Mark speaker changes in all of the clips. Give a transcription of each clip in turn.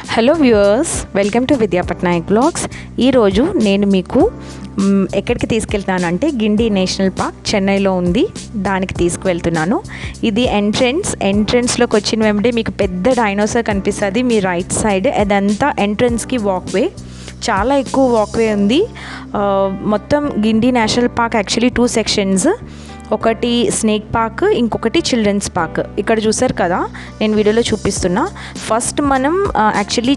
Speaker 1: Hello viewers, welcome to విద్యా Patnaik blogs. ఈరోజు నేను మీకు ఎక్కడికి తీసుకెళ్తానంటే గిండి నేషనల్ పార్క్ చెన్నైలో ఉంది, దానికి తీసుకువెళ్తున్నాను. ఇది ఎంట్రన్స్లోకి వచ్చిన వెంబడే మీకు పెద్ద డైనోసార్ కనిపిస్తుంది మీ రైట్ సైడ్. అదంతా ఎంట్రన్స్కి వాక్వే, చాలా ఎక్కువ వాక్వే ఉంది. మొత్తం Guindy national park actually 2 sections, ఒకటి స్నేక్ పార్క్, ఇంకొకటి చిల్డ్రన్స్ పార్క్. ఇక్కడ చూసారు కదా, నేను వీడియోలో చూపిస్తున్నా. ఫస్ట్ మనం యాక్చువల్లీ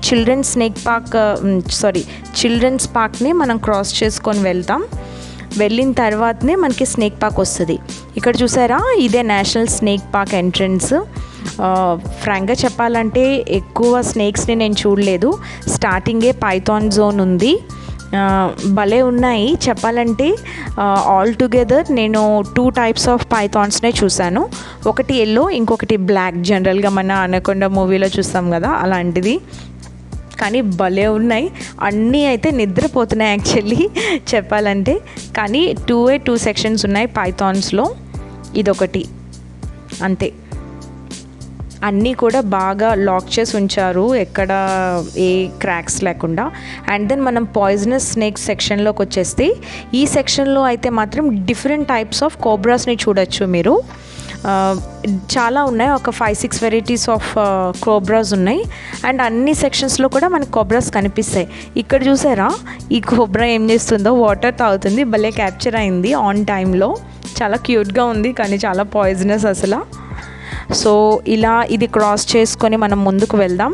Speaker 1: చిల్డ్రన్స్ పార్క్ని మనం క్రాస్ చేసుకొని వెళ్తాం. వెళ్ళిన తర్వాతనే మనకి స్నేక్ పార్క్ వస్తుంది. ఇక్కడ చూసారా, ఇదే నేషనల్ స్నేక్ పార్క్ ఎంట్రన్స్. ఫ్రాంక్గా చెప్పాలంటే ఎక్కువ స్నేక్స్ని నేను చూడలేదు. స్టార్టింగే పైథాన్ జోన్ ఉంది, భలే ఉన్నాయి చెప్పాలంటే. ఆల్ టుగెదర్ నేను 2 టైప్స్ ఆఫ్ పైథాన్స్నే చూశాను. ఒకటి ఎల్లో, ఇంకొకటి బ్లాక్. జనరల్గా మన అనకొండ మూవీలో చూస్తాం కదా, అలాంటిది. కానీ భలే ఉన్నాయి, అన్నీ అయితే నిద్రపోతున్నాయి యాక్చువల్లీ చెప్పాలంటే. కానీ 2 సెక్షన్స్ ఉన్నాయి పైథాన్స్లో, ఇదొకటి అంతే. అన్నీ కూడా బాగా లాక్ చేసి ఉంచారు, ఎక్కడ ఏ క్రాక్స్ లేకుండా. అండ్ దెన్ మనం పాయిజనస్ స్నేక్ సెక్షన్లోకి వచ్చేస్తే, ఈ సెక్షన్లో అయితే మాత్రం డిఫరెంట్ టైప్స్ ఆఫ్ కోబ్రాస్ని చూడొచ్చు మీరు. చాలా ఉన్నాయి, ఒక 5-6 వెరైటీస్ ఆఫ్ కోబ్రాస్ ఉన్నాయి. అండ్ అన్ని సెక్షన్స్లో కూడా మనకు కోబ్రాస్ కనిపిస్తాయి. ఇక్కడ చూసారా, ఈ కోబ్రా ఏం చేస్తుందో, వాటర్ తాగుతుంది. భలే క్యాప్చర్ అయింది ఆన్ టైంలో, చాలా క్యూట్గా ఉంది, కానీ చాలా పాయిజనస్ అసలు. సో ఇలా ఇది క్రాస్ చేసుకొని మనం ముందుకు వెళ్దాం.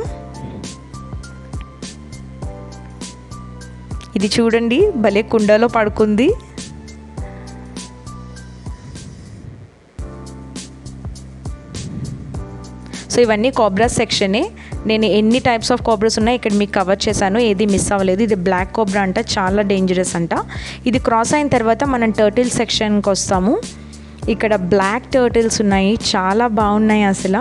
Speaker 1: ఇది చూడండి, భలే కుండలో పడుకుంది. సో ఇవన్నీ కోబ్రాస్ సెక్షనే. నేను ఎన్ని టైప్స్ ఆఫ్ కోబ్రాస్ ఉన్నాయి ఇక్కడ మీకు కవర్ చేశాను, ఏది మిస్ అవ్వలేదు. ఇది బ్లాక్ కోబ్రా అంట, చాలా డేంజరస్ అంట. ఇది క్రాస్ అయిన తర్వాత మనం టర్టిల్ సెక్షన్కి వస్తాము. ఇక్కడ బ్లాక్ టర్టిల్స్ ఉన్నాయి, చాలా బాగున్నాయి అసలు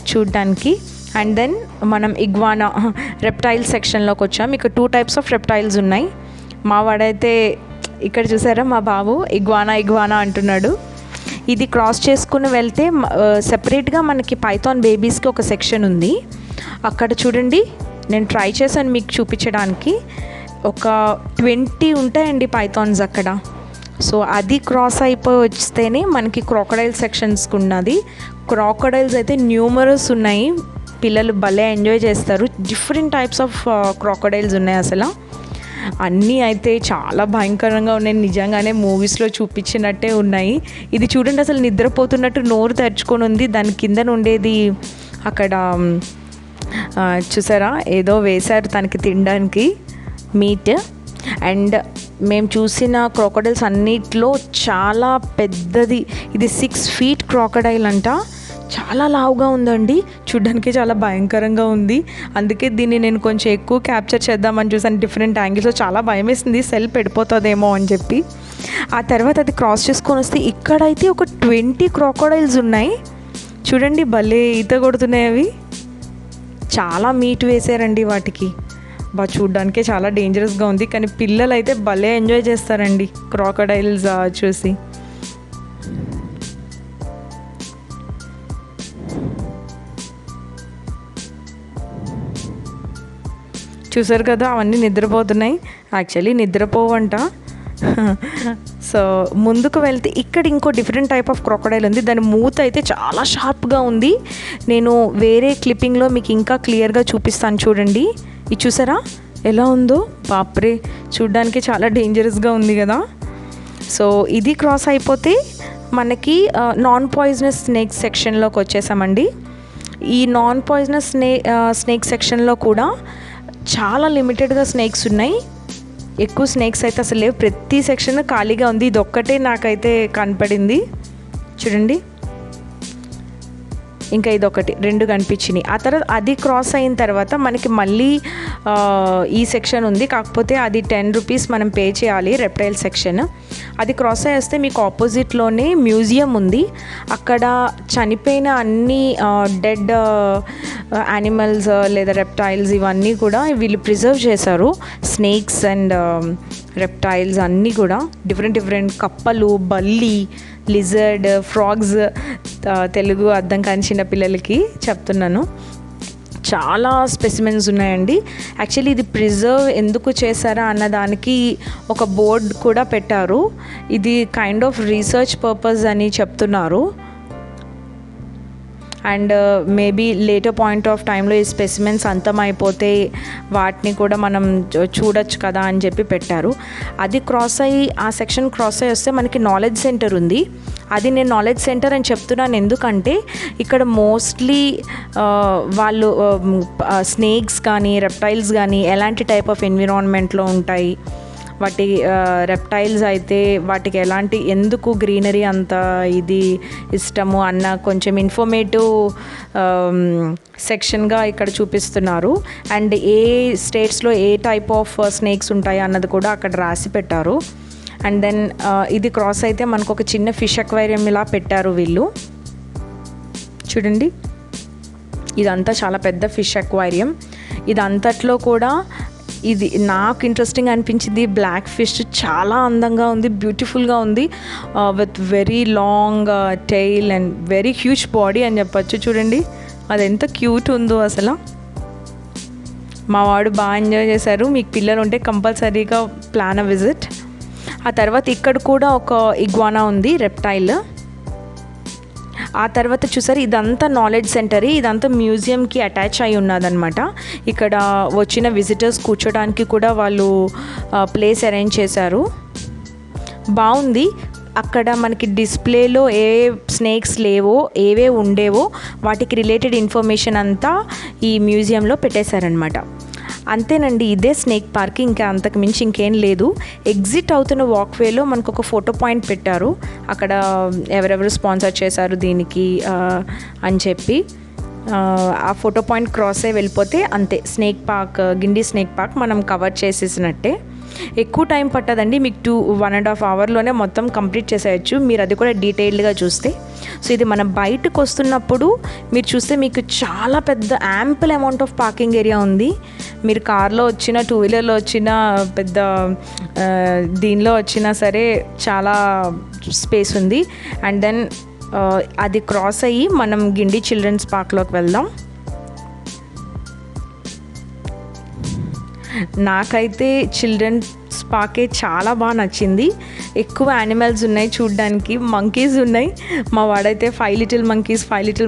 Speaker 1: చూడ్డానికి. అండ్ దెన్ మనం ఇగ్వానా రెప్టైల్ సెక్షన్లోకి వచ్చాం. ఇక్కడ 2 టైప్స్ ఆఫ్ రెప్టైల్స్ ఉన్నాయి. మా వాడైతే ఇక్కడ చూసారా, మా బాబు ఇగ్వానా అంటున్నాడు. ఇది క్రాస్ చేసుకుని వెళ్తే సెపరేట్గా మనకి పైథాన్ బేబీస్కి ఒక సెక్షన్ ఉంది. అక్కడ చూడండి, నేను ట్రై చేశాను మీకు చూపించడానికి. ఒక 20 ఉంటాయండి పైథాన్స్ అక్కడ. సో అది క్రాస్ అయిపోయి వస్తేనే మనకి క్రాకడైల్ సెక్షన్స్కి ఉన్నది. క్రాకడైల్స్ అయితే న్యూమరస్ ఉన్నాయి, పిల్లలు భలే ఎంజాయ్ చేస్తారు. డిఫరెంట్ టైప్స్ ఆఫ్ క్రాకడైల్స్ ఉన్నాయి అసలు. అన్నీ అయితే చాలా భయంకరంగా ఉన్నాయి, నిజంగానే మూవీస్లో చూపించినట్టే ఉన్నాయి. ఇది చూడండి, అసలు నిద్రపోతున్నట్టు నోరు తెరుచుకొని ఉంది. దాని కింద ఉండేది అక్కడ చూసారా, ఏదో వేశారు తనకి తినడానికి మీట్. అండ్ మేము చూసిన క్రాకడైల్స్ అన్నిట్లో చాలా పెద్దది, ఇది 6 feet క్రాకడైల్ అంట. చాలా లావుగా ఉందండి, చూడ్డానికి చాలా భయంకరంగా ఉంది. అందుకే దీన్ని నేను కొంచెం ఎక్కువ క్యాప్చర్ చేద్దామని చూసాను డిఫరెంట్ యాంగిల్స్లో. చాలా భయం వేసింది, సెల్ పెడిపోతుందేమో అని చెప్పి. ఆ తర్వాత అది క్రాస్ చేసుకొని వస్తే ఇక్కడైతే ఒక 20 క్రాకడైల్స్ ఉన్నాయి. చూడండి, భలే ఈత కొడుతున్నాయి అవి. చాలా మీట్ వేసారండి వాటికి. చూడ్డానికే చాలా డేంజరస్గా ఉంది, కానీ పిల్లలు అయితే భలే ఎంజాయ్ చేస్తారండి క్రాకడైల్స్ చూసి. చూసారు కదా, అవన్నీ నిద్రపోతున్నాయి. యాక్చువల్లీ నిద్రపోవంట. సో ముందుకు వెళ్తే ఇక్కడ ఇంకో డిఫరెంట్ టైప్ ఆఫ్ క్రాకడైల్ ఉంది. దాని మూత అయితే చాలా షార్ప్గా ఉంది. నేను వేరే క్లిప్పింగ్లో మీకు ఇంకా క్లియర్గా చూపిస్తాను చూడండి. ఇది చూసారా ఎలా ఉందో, బాప్రే, చూడ్డానికి చాలా డేంజరస్గా ఉంది కదా. సో ఇది క్రాస్ అయిపోతే మనకి నాన్ పాయిజనస్ స్నేక్ సెక్షన్లోకి వచ్చేసామండి. ఈ నాన్ పాయిజనస్ స్నేక్ సెక్షన్లో కూడా చాలా లిమిటెడ్గా స్నేక్స్ ఉన్నాయి, ఎక్కువ స్నేక్స్ అయితే అసలు లేవు. ప్రతి సెక్షన్ ఖాళీగా ఉంది, ఇది ఒక్కటే నాకైతే కనపడింది. చూడండి, ఇంకా ఇదొకటి, 2 కనిపించినాయి. ఆ తర్వాత అది క్రాస్ అయిన తర్వాత మనకి మళ్ళీ ఈ సెక్షన్ ఉంది, కాకపోతే అది 10 రూపీస్ మనం పే చేయాలి, రెప్టైల్ సెక్షన్. అది క్రాస్ అయ్యేస్తే మీకు ఆపోజిట్లోనే మ్యూజియం ఉంది. అక్కడ చనిపోయిన అన్ని డెడ్ యానిమల్స్ లేదా రెప్టైల్స్ ఇవన్నీ కూడా వీళ్ళు ప్రిజర్వ్ చేశారు. స్నేక్స్ అండ్ రెప్టైల్స్ అన్నీ కూడా డిఫరెంట్ కప్పలు, బల్లి, లిజర్డ్, ఫ్రాగ్స్. తెలుగు అర్థం కాని చిన్న పిల్లలకి చెప్తున్నాను. చాలా స్పెసిమెన్స్ ఉన్నాయండి. యాక్చువల్లీ ఇది ప్రిజర్వ్ ఎందుకు చేశారా అన్న దానికి ఒక బోర్డ్ కూడా పెట్టారు. ఇది కైండ్ ఆఫ్ రీసెర్చ్ పర్పస్ అని చెప్తున్నారు. And maybe later point of టైంలో ఈ స్పెసిమెన్స్ అంతమైపోతే వాటిని కూడా మనం చూడొచ్చు కదా అని చెప్పి పెట్టారు. అది క్రాస్ అయ్యి ఆ సెక్షన్ క్రాస్ అయ్యి వస్తే మనకి నాలెడ్జ్ సెంటర్ ఉంది. అది నేను నాలెడ్జ్ సెంటర్ అని చెప్తున్నాను ఎందుకంటే ఇక్కడ మోస్ట్లీ వాళ్ళు స్నేక్స్ కానీ రెప్టైల్స్ కానీ ఎలాంటి టైప్ ఆఫ్ ఎన్విరాన్మెంట్లో ఉంటాయి, వాటి రెప్టైల్స్ అయితే వాటికి ఎలాంటి ఎందుకు గ్రీనరీ అంత ఇది ఇష్టము అన్న కొంచెం ఇన్ఫర్మేటివ్ సెక్షన్గా ఇక్కడ చూపిస్తున్నారు. అండ్ ఏ స్టేట్స్లో ఏ టైప్ ఆఫ్ స్నేక్స్ ఉంటాయి అన్నది కూడా అక్కడ రాసి పెట్టారు. అండ్ దెన్ ఇది క్రాస్ అయితే మనకు ఒక చిన్న ఫిష్ అక్వేరియం ఇలా పెట్టారు వీళ్ళు. చూడండి, ఇదంతా చాలా పెద్ద ఫిష్ అక్వేరియం. ఇదంతట్లో కూడా ఇది నాకు ఇంట్రెస్టింగ్ అనిపించింది. బ్లాక్ ఫిష్ చాలా అందంగా ఉంది, బ్యూటిఫుల్గా ఉంది, with very long tail and very huge body అని చెప్పచ్చు. చూడండి అది ఎంత క్యూట్ ఉందో అసలు. మా వాడు బాగా ఎంజాయ్ చేశారు. మీకు పిల్లలు ఉంటే కంపల్సరీగా ప్లాన్ అ విజిట్. ఆ తర్వాత ఇక్కడ కూడా ఒక ఇగ్వానా ఉంది, రెప్టైల్. ఆ తర్వాత చూసారు ఇదంతా నాలెడ్జ్ సెంటర్, ఇదంతా మ్యూజియంకి అటాచ్ అయి ఉన్నదనమాట. ఇక్కడ వచ్చిన విజిటర్స్ కూర్చోడానికి కూడా వాళ్ళు ప్లేస్ అరేంజ్ చేశారు. బాగుంది. అక్కడ మనకి డిస్ప్లేలో ఏ స్నేక్స్ లేవో ఏవే ఉండేవో వాటికి రిలేటెడ్ ఇన్ఫర్మేషన్ అంతా ఈ మ్యూజియంలో పెట్టేశారనమాట. అంతేనండి, ఇదే స్నేక్ పార్క్, ఇంకా అంతకు మించి ఇంకేం లేదు. ఎగ్జిట్ అవుతున్న వాక్వేలో మనకు ఒక ఫోటో పాయింట్ పెట్టారు. అక్కడ ఎవరెవరు స్పాన్సర్ చేశారు దీనికి అని చెప్పి ఆ ఫోటో పాయింట్ క్రాస్ అయ్యి వెళ్ళిపోతే అంతే, snake park, Guindy snake park మనం కవర్ చేసేసినట్టే. ఎక్కువ టైం పట్టదండి, మీకు 1.5 అవర్లోనే మొత్తం కంప్లీట్ చేసేయచ్చు మీరు, అది కూడా డీటెయిల్డ్గా చూస్తే. సో ఇది మనం బయటకు వస్తున్నప్పుడు మీరు చూస్తే మీకు చాలా పెద్ద ample amount of parking area ఉంది. మీరు కార్లో వచ్చినా, 2 వీలర్లో వచ్చినా, పెద్ద దీనిలో వచ్చినా సరే చాలా స్పేస్ ఉంది. అండ్ దెన్ అది క్రాస్ అయ్యి మనం గిండి చిల్డ్రన్స్ పార్క్లోకి వెళ్దాం. నాకైతే చిల్డ్రన్స్ పార్కే చాలా బాగా నచ్చింది. ఎక్కువ యానిమల్స్ ఉన్నాయి చూడడానికి, మంకీస్ ఉన్నాయి. మా వాడైతే 5 లిటిల్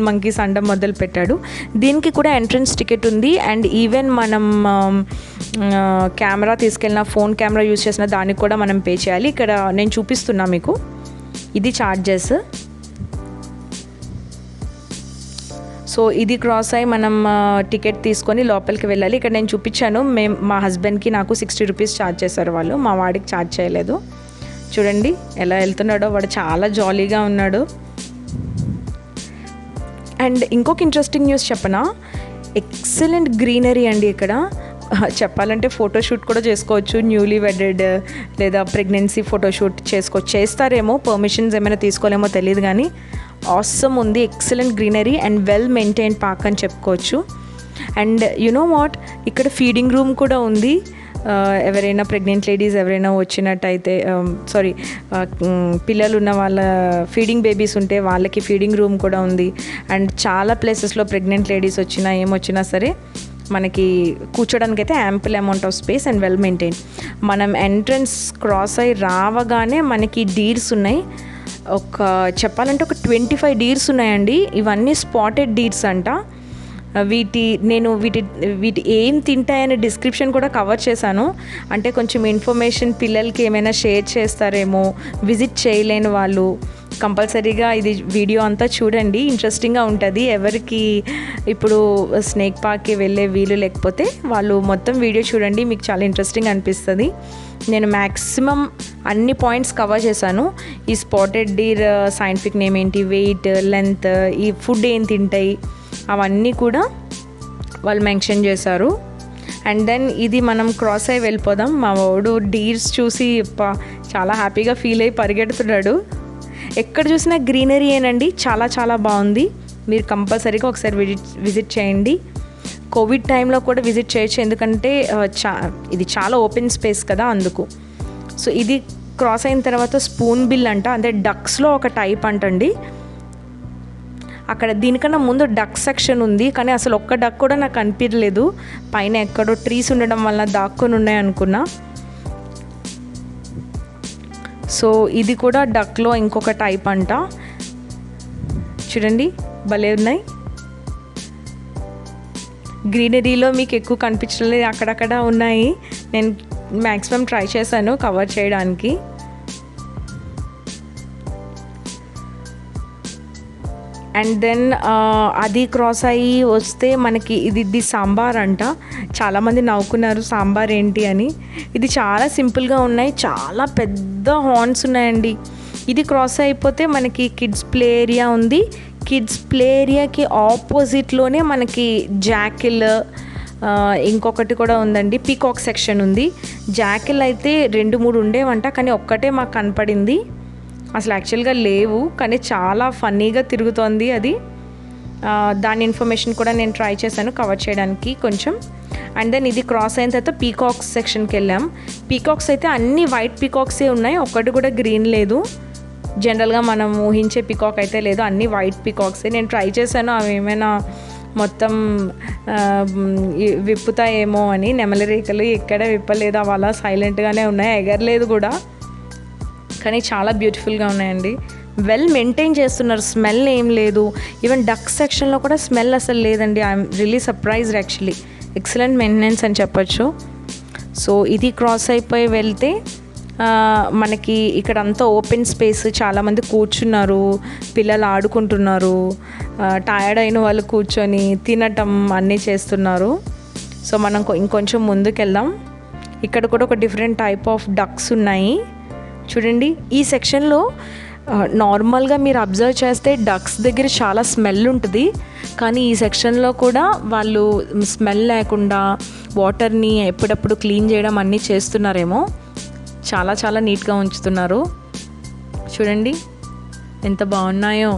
Speaker 1: మంకీస్ అండం మొదలు పెట్టాడు. దీనికి కూడా ఎంట్రన్స్ టికెట్ ఉంది. అండ్ ఈవెన్ మనం కెమెరా తీసుకెళ్ళిన, ఫోన్ కెమెరా యూజ్ చేసిన దానికి కూడా మనం పే చేయాలి. ఇక్కడ నేను చూపిస్తున్నా మీకు, ఇది ఛార్జెస్. సో ఇది క్రాస్ అయ్యి మనం టికెట్ తీసుకొని లోపలికి వెళ్ళాలి. ఇక్కడ నేను చూపించాను, మా హస్బెండ్కి నాకు 60 రూపీస్ ఛార్జ్ చేశారు వాళ్ళు, మా వాడికి ఛార్జ్ చేయలేదు. చూడండి ఎలా వెళ్తున్నాడో, వాడు చాలా జాలీగా ఉన్నాడు. అండ్ ఇంకొక ఇంట్రెస్టింగ్ న్యూస్ చెప్పనా, ఎక్సలెంట్ గ్రీనరీ అండి ఇక్కడ. చెప్పాలంటే ఫోటోషూట్ కూడా చేసుకోవచ్చు, న్యూలీ వెడెడ్ లేదా ప్రెగ్నెన్సీ ఫోటోషూట్ చేస్తారేమో, పర్మిషన్స్ ఏమైనా తీసుకోలేమో తెలియదు, కానీ ఆసమ్ ఉంది. Excellent greenery and well maintain park అని చెప్పుకోవచ్చు. అండ్ యునో వాట్, ఇక్కడ ఫీడింగ్ రూమ్ కూడా ఉంది. ఎవరైనా ప్రెగ్నెంట్ లేడీస్ ఎవరైనా వచ్చినట్టయితే, పిల్లలు ఉన్న వాళ్ళ ఫీడింగ్ బేబీస్ ఉంటే వాళ్ళకి ఫీడింగ్ రూమ్ కూడా ఉంది. అండ్ చాలా ప్లేసెస్లో ప్రెగ్నెంట్ లేడీస్ వచ్చినా ఏమొచ్చినా సరే మనకి కూర్చోడానికి అయితే ample amount of space and well maintain. మనం ఎంట్రన్స్ క్రాస్ అయ్యి రావగానే మనకి డీర్స్ ఉన్నాయి. చెప్పాలంటే ఒక 25 డీర్స్ ఉన్నాయండి. ఇవన్నీ స్పాటెడ్ డీర్స్ అంట. వీటి ఏం తింటాయనే డిస్క్రిప్షన్ కూడా కవర్ చేశాను. అంటే కొంచెం ఇన్ఫర్మేషన్ పిల్లలకి ఏమైనా షేర్ చేస్తారేమో, విజిట్ చేయలేని వాళ్ళు కంపల్సరీగా ఇది వీడియో అంతా చూడండి, ఇంట్రెస్టింగ్గా ఉంటుంది. ఎవరికి ఇప్పుడు స్నేక్ పార్క్కి వెళ్ళే వీలు లేకపోతే వాళ్ళు మొత్తం వీడియో చూడండి, మీకు చాలా ఇంట్రెస్టింగ్ అనిపిస్తుంది. నేను మ్యాక్సిమం అన్ని పాయింట్స్ కవర్ చేశాను. ఈ స్పాటెడ్ డీర్ సైంటిఫిక్ నేమ్ ఏంటి, వెయిట్, లెంత్, ఈ ఫుడ్ ఏం తింటాయి, అవన్నీ కూడా వాళ్ళు మెన్షన్ చేశారు. అండ్ దెన్ ఇది మనం క్రాస్ అయ్యి వెళ్ళిపోదాం. మా వాడు డీర్స్ చూసి చాలా హ్యాపీగా ఫీల్ అయ్యి పరిగెడుతున్నాడు. ఎక్కడ చూసినా గ్రీనరీ ఏనండి, చాలా చాలా బాగుంది. మీరు కంపల్సరీగా ఒకసారి విజిట్ చేయండి. కోవిడ్ టైంలో కూడా విజిట్ చేయొచ్చు, ఎందుకంటే ఇది చాలా ఓపెన్ స్పేస్ కదా, అందుకు. సో ఇది క్రాస్ అయిన తర్వాత స్పూన్ బిల్ అంట, అంటే డక్స్లో ఒక టైప్ అంటండి. అక్కడ దీనికన్నా ముందు డక్ సెక్షన్ ఉంది, కానీ అసలు ఒక్క డక్ కూడా నాకు కనిపించలేదు. పైన ఎక్కడో ట్రీస్ ఉండడం వల్ల దాక్కొని ఉన్నాయి అనుకున్నా. సో ఇది కూడా డక్లో ఇంకొక టైప్ అంట. చూడండి భలే ఉన్నాయి. గ్రీనరీలో మీకు ఎక్కువ కనిపించలేదు, అక్కడక్కడ ఉన్నాయి. నేను మ్యాక్సిమం ట్రై చేశాను కవర్ చేయడానికి. అండ్ దెన్ అది క్రాస్ అయ్యి వస్తే మనకి ఇది సాంబార్ అంట. చాలామంది నవ్వుకున్నారు సాంబార్ ఏంటి అని. ఇది చాలా సింపుల్గా ఉన్నాయి, చాలా పెద్ద హార్న్స్ ఉన్నాయండి. ఇది క్రాస్ అయిపోతే మనకి కిడ్స్ ప్లే ఏరియా ఉంది. కిడ్స్ ప్లే ఏరియాకి ఆపోజిట్లోనే మనకి జాకిల్, ఇంకొకటి కూడా ఉందండి, పీకాక్ సెక్షన్ ఉంది. జాకిల్ అయితే 2-3 ఉండేవంట, కానీ ఒక్కటే మాకు కనపడింది. అసలు యాక్చువల్గా లేవు, కానీ చాలా ఫన్నీగా తిరుగుతోంది అది. దాని ఇన్ఫర్మేషన్ కూడా నేను ట్రై చేశాను కవర్ చేయడానికి కొంచెం. అండ్ దెన్ ఇది క్రాస్ అయిన తర్వాత పీకాక్స్ సెక్షన్కి వెళ్ళాం. పీకాక్స్ అయితే అన్ని వైట్ పీకాక్సే ఉన్నాయి, ఒక్కటి కూడా గ్రీన్ లేదు. జనరల్గా మనం ఊహించే పీకాక్ అయితే లేదు, అన్ని వైట్ పీకాక్సే. నేను ట్రై చేశాను అవి ఏమైనా మొత్తం విప్పుతాయేమో అని. నెమలి రేఖలు ఎక్కడ విప్పలేదు, అవి అలా సైలెంట్గానే ఉన్నాయి, ఎగరలేదు కూడా. కానీ చాలా బ్యూటిఫుల్గా ఉన్నాయండి. వెల్ మెయింటైన్ చేస్తున్నారు, స్మెల్ ఏం లేదు. ఈవెన్ డక్ సెక్షన్లో కూడా స్మెల్ అసలు లేదండి. I'm really surprised actually. Excellent maintenance అని చెప్పొచ్చు. సో ఇది క్రాస్ అయిపోయి వెళ్తే మనకి ఇక్కడ అంతా ఓపెన్ స్పేస్, చాలామంది కూర్చున్నారు, పిల్లలు ఆడుకుంటున్నారు, టయర్డ్ అయిన వాళ్ళు కూర్చొని తినటం అన్నీ చేస్తున్నారు. సో మనం ఇంకొంచెం ముందుకెళ్దాం. ఇక్కడ కూడా ఒక డిఫరెంట్ టైప్ ఆఫ్ డక్స్ ఉన్నాయి. చూడండి ఈ సెక్షన్లో నార్మల్గా మీరు అబ్జర్వ్ చేస్తే డక్స్ దగ్గర చాలా స్మెల్ ఉంటుంది, కానీ ఈ సెక్షన్లో కూడా వాళ్ళు స్మెల్ లేకుండా వాటర్ని ఎప్పుడప్పుడు క్లీన్ చేయడం అన్నీ చేస్తున్నారేమో. చాలా చాలా నీట్గా ఉంచుతున్నారు. చూడండి ఎంత బాగున్నాయో.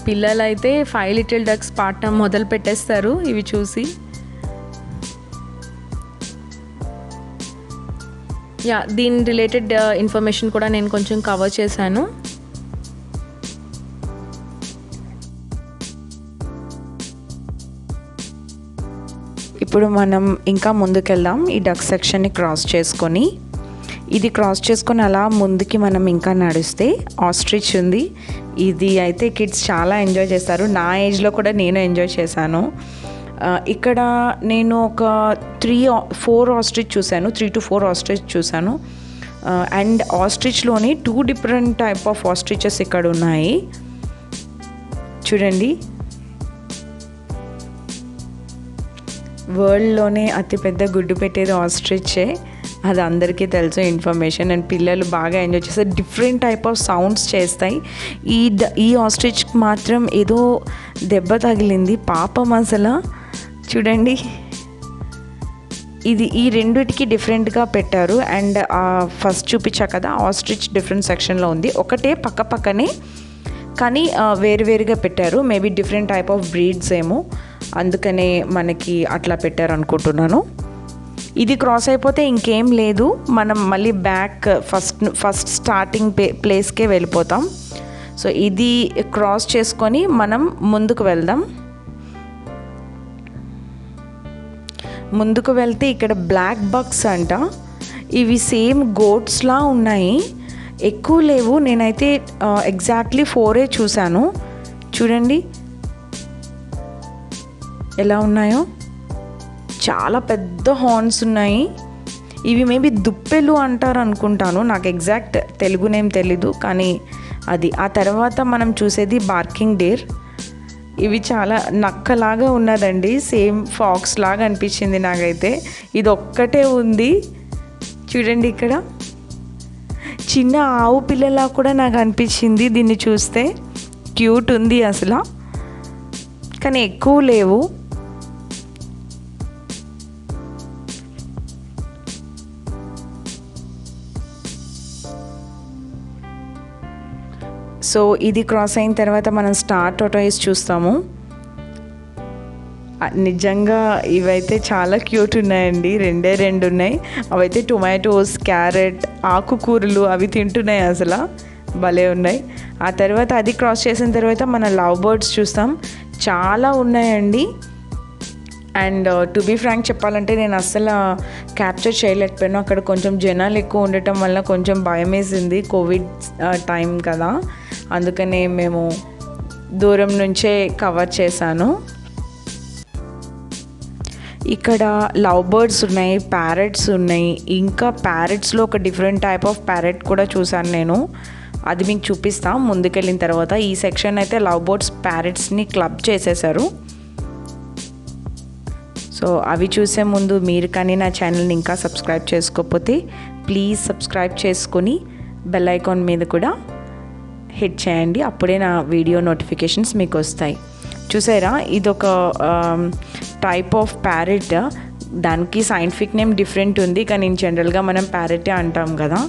Speaker 1: పిల్లలైతే 5 లిటిల్ డక్స్ పాడటం మొదలు పెట్టేస్తారు ఇవి చూసి. దీని రిలేటెడ్ ఇన్ఫర్మేషన్ కూడా నేను కొంచెం కవర్ చేశాను. ఇప్పుడు మనం ఇంకా ముందుకెళ్దాం. ఈ డక్ సెక్షన్ని క్రాస్ చేసుకొని, ఇది క్రాస్ చేసుకొని అలా ముందుకి మనం ఇంకా నడిస్తే ఆస్ట్రిచ్ ఉంది. ఇది అయితే కిడ్స్ చాలా ఎంజాయ్ చేస్తారు. నా ఏజ్లో కూడా నేను ఎంజాయ్ చేశాను. ఇక్కడ నేను ఒక 3-4 ఆస్ట్రిచ్ చూశాను, 3 to 4 ఆస్ట్రిచ్ చూశాను. అండ్ ఆస్ట్రిచ్లోని 2 డిఫరెంట్ టైప్ ఆఫ్ ఆస్ట్రిచెస్ ఇక్కడ ఉన్నాయి. చూడండి వరల్డ్లోనే అతిపెద్ద గుడ్డు పెట్టేది ఆస్ట్రిచే, అది అందరికీ తెలుసు ఇన్ఫర్మేషన్. అండ్ పిల్లలు బాగా ఎంజాయ్ చేస్తారు, డిఫరెంట్ టైప్ ఆఫ్ సౌండ్స్ చేస్తాయి. ఈ ఆస్ట్రిచ్కి మాత్రం ఏదో దెబ్బ తగిలింది పాపం అసలు. చూడండి ఈ రెండిటికి డిఫరెంట్గా పెట్టారు. అండ్ ఫస్ట్ చూపించా కదా ఆస్ట్రిచ్ డిఫరెంట్ సెక్షన్లో ఉంది, ఒకటే పక్క పక్కనే కానీ వేరువేరుగా పెట్టారు. Maybe different type of breeds ఏమో, అందుకనే మనకి అట్లా పెట్టారు అనుకుంటున్నాను. ఇది క్రాస్ అయిపోతే ఇంకేం లేదు, మనం మళ్ళీ బ్యాక్ ఫస్ట్ స్టార్టింగ్ ప్లేస్కే వెళ్ళిపోతాం. సో ఇది క్రాస్ చేసుకొని మనం ముందుకు వెళ్దాం. ముందుకు వెళ్తే ఇక్కడ బ్లాక్ బగ్స్ అంట. ఇవి సేమ్ గోట్స్లా ఉన్నాయి, ఎక్కువ లేవు. నేనైతే ఎగ్జాక్ట్లీ 4 చూశాను. చూడండి ఎలా ఉన్నాయో, చాలా పెద్ద హార్న్స్ ఉన్నాయి. ఇవి మేబీ దుప్పెలు అంటారు అనుకుంటాను, నాకు ఎగ్జాక్ట్ తెలుగు నేమ్ తెలీదు, కానీ అది. ఆ తర్వాత మనం చూసేది బార్కింగ్ డేర్. ఇవి చాలా నక్కలాగా ఉన్నదండి, సేమ్ ఫాక్స్ లాగా అనిపించింది నాకైతే. ఇది ఒక్కటే ఉంది చూడండి, ఇక్కడ చిన్న ఆవు పిల్లలా కూడా నాకు అనిపించింది దీన్ని చూస్తే. క్యూట్ ఉంది అసలు, కానీ ఎక్కువ లేవు. సో ఇది క్రాస్ అయిన తర్వాత మనం స్టార్ టోటాయిస్ చూస్తాము. నిజంగా ఇవైతే చాలా క్యూట్ ఉన్నాయండి, 2 ఉన్నాయి. అవైతే టొమాటోస్, క్యారెట్, ఆకుకూరలు అవి తింటున్నాయి అసలు. భలే ఉన్నాయి. ఆ తర్వాత అది క్రాస్ చేసిన తర్వాత మన లవ్ బర్డ్స్ చూస్తాం, చాలా ఉన్నాయండి. అండ్ టు బీ ఫ్రాంక్ చెప్పాలంటే నేను అస్సలు క్యాప్చర్ చేయలేకపోయాను. అక్కడ కొంచెం జనాలు ఎక్కువ ఉండటం వల్ల కొంచెం భయం వేసింది, కోవిడ్ టైం కదా, అందుకనే మేము దూరం నుంచే కవర్ చేశాను. ఇక్కడ లవ్ బర్డ్స్ ఉన్నాయి, ప్యారెట్స్ ఉన్నాయి. ఇంకా ప్యారెట్స్లో ఒక డిఫరెంట్ టైప్ ఆఫ్ ప్యారెట్ కూడా చూశాను నేను, అది మీకు చూపిస్తాం ముందుకెళ్ళిన తర్వాత. ఈ సెక్షన్ అయితే లవ్ బర్డ్స్ ప్యారెట్స్ని క్లబ్ చేసేసారు. సో అవి చూసే ముందు మీరు కానీ నా ఛానల్ని ఇంకా సబ్స్క్రైబ్ చేసుకోకపోతే ప్లీజ్ సబ్స్క్రైబ్ చేసుకొని బెల్ ఐకాన్ మీద కూడా హిట్ చేయండి, అప్పుడే నా వీడియో నోటిఫికేషన్స్ మీకు వస్తాయి. చూసారా, ఇదొక టైప్ ఆఫ్ ప్యారెట్. దానికి సైంటిఫిక్ నేమ్ డిఫరెంట్ ఉంది, కానీ జనరల్గా మనం ప్యారెటే అంటాం కదా.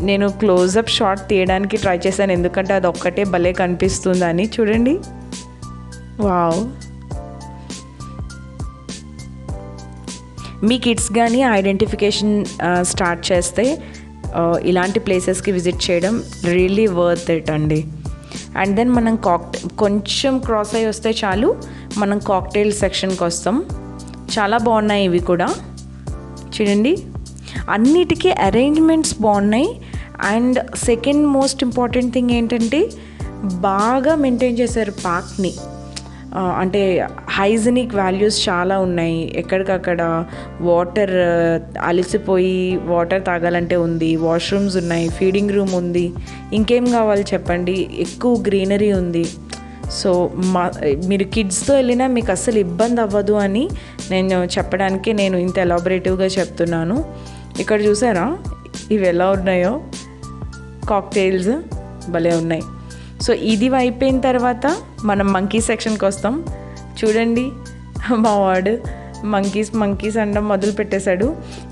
Speaker 1: నేను క్లోజప్ షాట్ తీయడానికి ట్రై చేశాను, ఎందుకంటే అది ఒక్కటే భలే కనిపిస్తుందని. చూడండి, వావ్. మీ కిడ్స్ కానీ ఐడెంటిఫికేషన్ స్టార్ట్ చేస్తే ఇలాంటి ప్లేసెస్కి విజిట్ చేయడం రియల్లీ వర్త్ ఇట్ అండి. అండ్ దెన్ మనం కొంచెం క్రాస్ అయ్యి వస్తే చాలు మనం కాక్టైల్ సెక్షన్కి వస్తాం. చాలా బాగున్నాయి ఇవి కూడా. చూడండి, అన్నిటికీ అరేంజ్మెంట్స్ బాగున్నాయి. And second most important thing ఏంటంటే బాగా మెయింటైన్ చేశారు పార్క్ని. అంటే హైజీనిక్ వాల్యూస్ చాలా ఉన్నాయి. ఎక్కడికక్కడ వాటర్ అలసిపోయి వాటర్ తాగాలంటే ఉంది, వాష్రూమ్స్ ఉన్నాయి, ఫీడింగ్ రూమ్ ఉంది, ఇంకేం కావాలి చెప్పండి. ఎక్కువ గ్రీనరీ ఉంది. సో మీరు కిడ్స్తో వెళ్ళినా మీకు అస్సలు ఇబ్బంది అవ్వదు అని నేను చెప్పడానికి నేను ఇంత ఎలాబరేటివ్గా చెప్తున్నాను. ఇక్కడ చూసారా ఇవి ఎలా ఉన్నాయో, కాక్టైల్స్ భలే ఉన్నాయి. సో ఇది అయిపోయిన తర్వాత మనం మంకీ సెక్షన్కి వస్తాం. చూడండి, మా వాడు మంకీస్ అనడం మొదలు పెట్టేశాడు.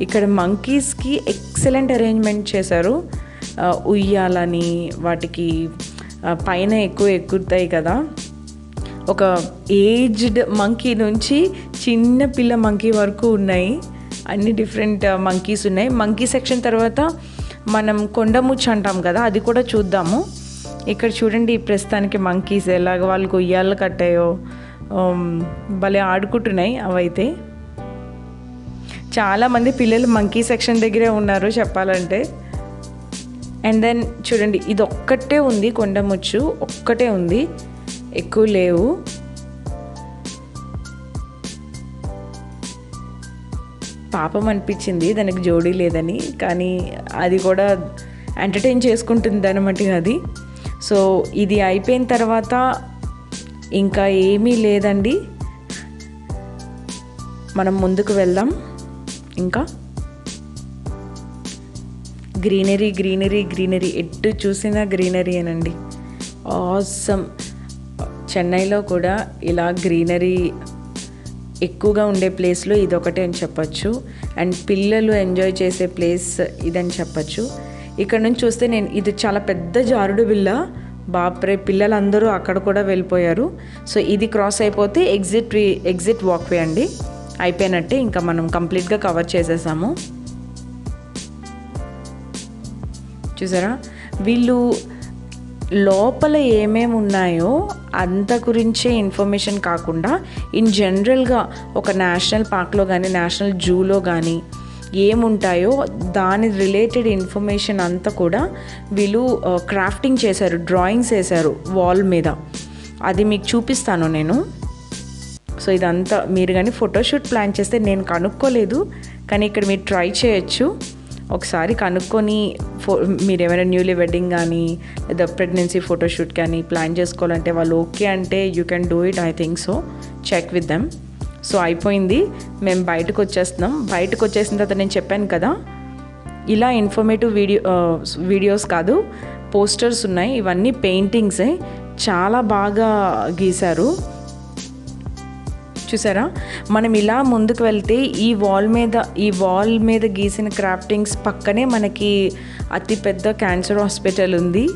Speaker 1: ఇక్కడ మంకీస్కి ఎక్సలెంట్ అరేంజ్మెంట్ చేశారు. ఉయ్యాలని, వాటికి పైన ఎక్కువ ఎక్కుతాయి కదా. ఒక ఏజ్డ్ మంకీ నుంచి చిన్న పిల్ల మంకీ వరకు ఉన్నాయి. అన్ని డిఫరెంట్ మంకీస్ ఉన్నాయి. మంకీ సెక్షన్ తర్వాత మనం కొండముచ్చు అంటాం కదా, అది కూడా చూద్దాము. ఇక్కడ చూడండి, ప్రస్తుతానికి మంకీస్ ఎలాగ వాళ్ళకు ఉయ్యాలు కట్టాయో భలే ఆడుకుంటున్నాయి. అవైతే చాలామంది పిల్లలు మంకీ సెక్షన్ దగ్గరే ఉన్నారు చెప్పాలంటే. అండ్ దెన్ చూడండి, ఇది ఒక్కటే ఉంది, కొండముచ్చు ఒక్కటే ఉంది, ఎక్కువ లేవు. పాపం అనిపించింది దానికి జోడీ లేదని, కానీ అది కూడా ఎంటర్టైన్ చేసుకుంటుంది అనమాట అది. సో ఇది అయిపోయిన తర్వాత ఇంకా ఏమీ లేదండి, మనం ముందుకు వెళ్దాం. ఇంకా గ్రీనరీ గ్రీనరీ గ్రీనరీ, ఎటు చూసినా గ్రీనరీ అనండి. ఆసమ్. చెన్నైలో కూడా ఇలా గ్రీనరీ ఎక్కువగా ఉండే ప్లేస్లో ఇదొకటే అని చెప్పచ్చు. అండ్ పిల్లలు ఎంజాయ్ చేసే ప్లేస్ ఇదని చెప్పచ్చు. ఇక్కడ నుంచి చూస్తే ఇది చాలా పెద్ద జారుడు బిల్ల, బాప్రే, పిల్లలందరూ అక్కడ కూడా వెళ్ళిపోయారు. సో ఇది క్రాస్ అయిపోతే ఎగ్జిట్ వాక్వే అండి, అయిపోయినట్టే. ఇంకా మనం కంప్లీట్గా కవర్ చేసేసాము. చూసారా, వీళ్ళు లోపల ఏమేమి ఉన్నాయో అంత గురించే ఇన్ఫర్మేషన్ కాకుండా ఇన్ జనరల్గా ఒక నేషనల్ పార్క్లో కానీ నేషనల్ జూలో కానీ ఏముంటాయో దాని రిలేటెడ్ ఇన్ఫర్మేషన్ అంతా కూడా వీళ్ళు క్రాఫ్టింగ్ చేశారు, డ్రాయింగ్స్ వేశారు వాల్ మీద. అది మీకు చూపిస్తాను నేను. సో ఇదంతా మీరు కానీ ఫోటోషూట్ ప్లాన్ చేస్తే, నేను కనుక్కోలేదు కానీ ఇక్కడ మీరు ట్రై చేయొచ్చు. ఒకసారి కనుక్కొని మీరు ఏమైనా న్యూలీ వెడ్డింగ్ కానీ లేదా ప్రెగ్నెన్సీ ఫోటోషూట్ కానీ ప్లాన్ చేసుకోవాలంటే వాళ్ళు ఓకే అంటే you can do it. I think so, check with them. So అయిపోయింది, మేము బయటకు వచ్చేస్తున్నాం. బయటకు వచ్చేసిన తర్వాత నేను చెప్పాను కదా, ఇలా ఇన్ఫర్మేటివ్ వీడియోస్ కాదు, పోస్టర్స్ ఉన్నాయి. ఇవన్నీ పెయింటింగ్సే, చాలా బాగా గీశారు. చూసారా, మనం ఇలా ముందుకు వెళ్తే ఈ వాల్ మీద గీసిన క్రాఫ్టింగ్స్ పక్కనే మనకి అతిపెద్ద క్యాన్సర్ హాస్పిటల్ ఉంది.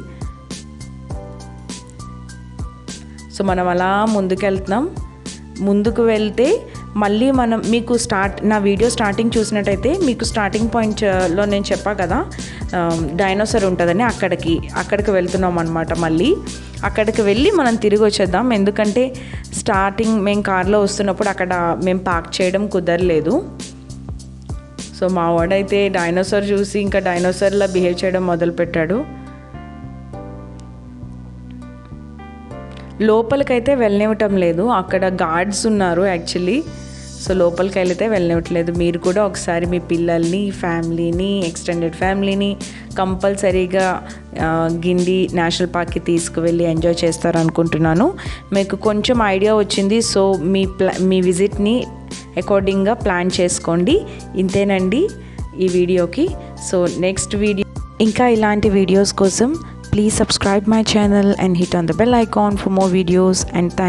Speaker 1: సో మనం అలా ముందుకు వెళ్తున్నాం. ముందుకు వెళ్తే మళ్ళీ మనం మీకు నా వీడియో స్టార్టింగ్ చూసినట్టయితే మీకు స్టార్టింగ్ పాయింట్లో నేను చెప్పా కదా డైనోసార్ ఉంటుందని అక్కడికి వెళ్తున్నాం అనమాట. మళ్ళీ అక్కడికి వెళ్ళి మనం తిరిగి వచ్చేద్దాం. ఎందుకంటే స్టార్టింగ్ మేము కార్లో వస్తున్నప్పుడు అక్కడ మేము పార్క్ చేయడం కుదరలేదు. సో మా వాడైతే డైనోసార్ చూసి ఇంకా డైనోసార్లా బిహేవ్ చేయడం మొదలుపెట్టాడు. లోపలికైతే వెళ్ళనివ్వటం లేదు, అక్కడ గార్డ్స్ ఉన్నారు యాక్చువల్లీ. సో లోపలికి వెళితే వెళ్ళనివ్వట్లేదు. మీరు కూడా ఒకసారి మీ పిల్లల్ని, ఫ్యామిలీని, ఎక్స్టెండెడ్ ఫ్యామిలీని కంపల్సరీగా గిండి నేషనల్ పార్క్కి తీసుకువెళ్ళి ఎంజాయ్ చేస్తారనుకుంటున్నాను. మీకు కొంచెం ఐడియా వచ్చింది. సో మీ విజిట్ని అకార్డింగ్గా ప్లాన్ చేసుకోండి. ఇంతేనండి ఈ వీడియోకి. సో నెక్స్ట్ వీడియో ఇంకా ఇలాంటి వీడియోస్ కోసం please subscribe my channel and hit on the bell icon for more videos, and thanks.